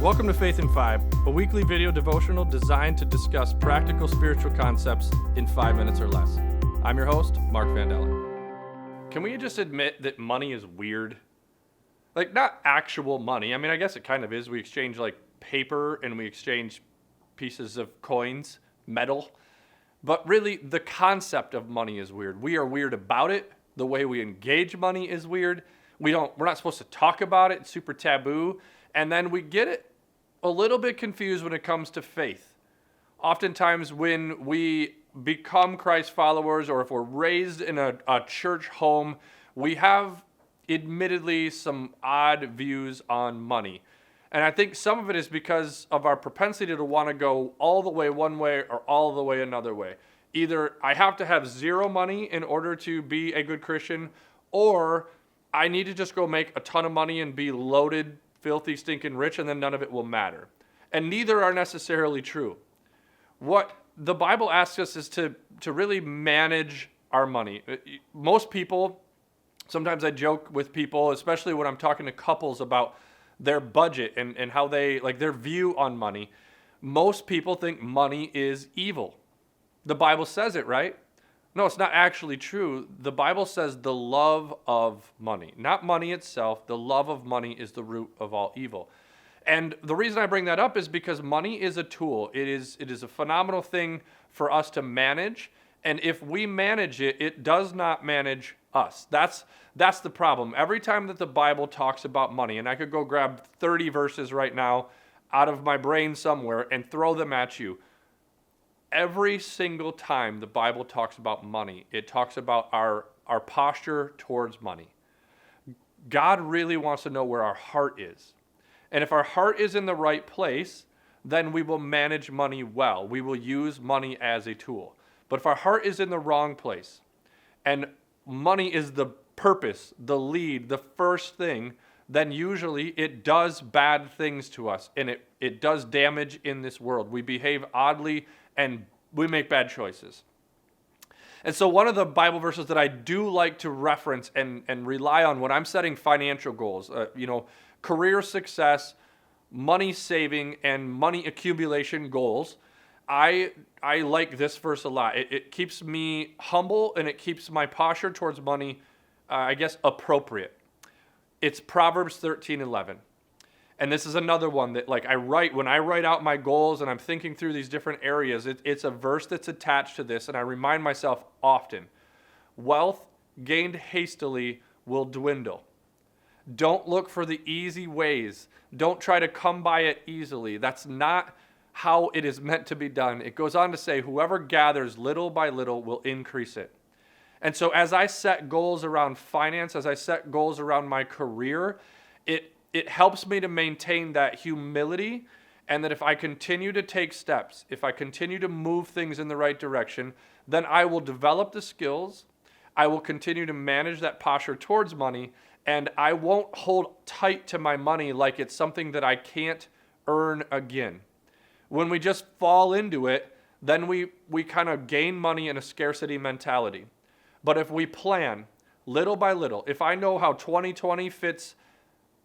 Welcome to Faith in 5, a weekly video devotional designed to discuss practical spiritual concepts in 5 minutes or less. I'm your host, Mark Vandella. Can we just admit that money is weird? Like, not actual money. I mean, I guess it kind of is. We exchange, like, paper and we exchange pieces of coins, metal. But really, the concept of money is weird. We are weird about it. The way we engage money is weird. We're not supposed to talk about it. It's super taboo. And then we get it a little bit confused when it comes to faith. Oftentimes when we become Christ followers, or if we're raised in a church home, we have admittedly some odd views on money. And I think some of it is because of our propensity to want to go all the way one way or all the way another way. Either I have to have zero money in order to be a good Christian, or I need to just go make a ton of money and be loaded, filthy, stinking rich, and then none of it will matter. And neither are necessarily true. What the Bible asks us is to really manage our money. Most people, sometimes I joke with people, especially when I'm talking to couples about their budget and how they, like, their view on money. Most people think money is evil. The Bible says it, right? No, it's not actually true. The Bible says the love of money, not money itself. The love of money is the root of all evil. And the reason I bring that up is because money is a tool. It is a phenomenal thing for us to manage. And if we manage it, it does not manage us. That's the problem. Every time that the Bible talks about money, and I could go grab 30 verses right now out of my brain somewhere and throw them at you. Every single time the Bible talks about money, it talks about our posture towards money. God really wants to know where our heart is. And if our heart is in the right place, then we will manage money well. We will use money as a tool. But if our heart is in the wrong place, and money is the purpose, the lead, the first thing, then usually it does bad things to us, and it does damage in this world. We behave oddly, and we make bad choices. And so one of the Bible verses that I do like to reference and rely on when I'm setting financial goals, career success, money saving, and money accumulation goals, I like this verse a lot. It keeps me humble, and it keeps my posture towards money, appropriate. It's Proverbs 13:11. And this is another one that, like, when I write out my goals and I'm thinking through these different areas, it's a verse that's attached to this, and I remind myself often, wealth gained hastily will dwindle. Don't look for the easy ways. Don't try to come by it easily. That's not how it is meant to be done. It goes on to say, whoever gathers little by little will increase it. And so as I set goals around finance, as I set goals around my career, it helps me to maintain that humility, and that if I continue to take steps, if I continue to move things in the right direction, then I will develop the skills, I will continue to manage that posture towards money, and I won't hold tight to my money like it's something that I can't earn again. When we just fall into it, then we kind of gain money in a scarcity mentality. But if we plan little by little, if I know how 2020 fits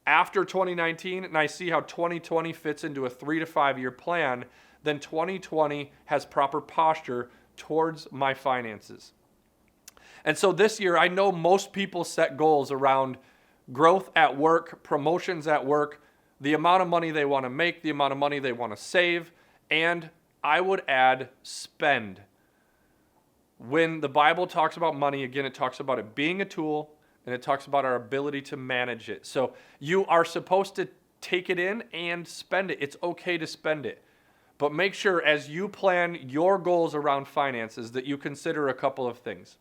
after 2019, and I see how 2020 fits into a 3 to 5 year plan, then 2020 has proper posture towards my finances. And so this year, I know most people set goals around growth at work, promotions at work, the amount of money they want to make, the amount of money they want to save, and I would add spend. When the Bible talks about money, again, it talks about it being a tool, and it talks about our ability to manage it. So you are supposed to take it in and spend it. It's okay to spend it. But make sure as you plan your goals around finances that you consider a couple of things.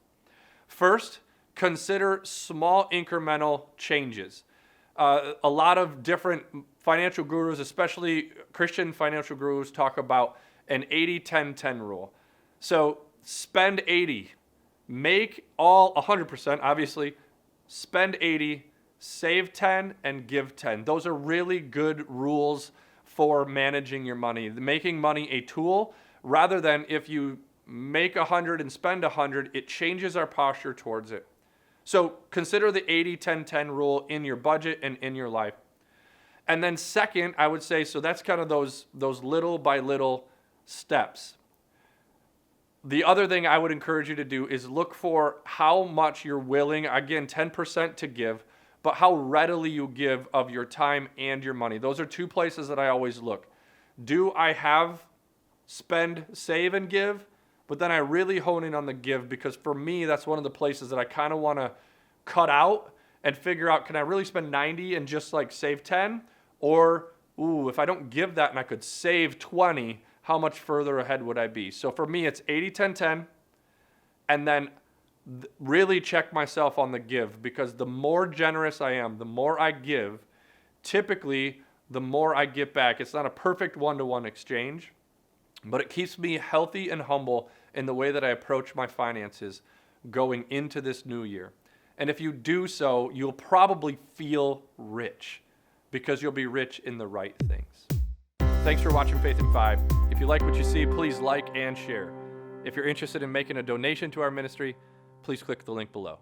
First, consider small incremental changes. A lot of different financial gurus, especially Christian financial gurus, talk about an 80-10-10 rule. So spend 80, make all 100%, obviously, spend 80, save 10, and give 10. Those are really good rules for managing your money. Making money a tool, rather than if you make 100 and spend 100, it changes our posture towards it. So consider the 80-10-10 rule in your budget and in your life. And then second, I would say, so that's kind of those little by little steps. The other thing I would encourage you to do is look for how much you're willing, again, 10% to give, but how readily you give of your time and your money. Those are two places that I always look. Do I have spend, save, and give? But then I really hone in on the give, because for me, that's one of the places that I kind of want to cut out and figure out, can I really spend 90 and just like save 10? Or, if I don't give that and I could save 20, how much further ahead would I be? So for me, it's 80-10-10, and then really check myself on the give, because the more generous I am, the more I give, typically the more I get back. It's not a perfect one-to-one exchange, but it keeps me healthy and humble in the way that I approach my finances going into this new year. And if you do so, you'll probably feel rich, because you'll be rich in the right things. Thanks for watching Faith in 5. If you like what you see, please like and share. If you're interested in making a donation to our ministry, please click the link below.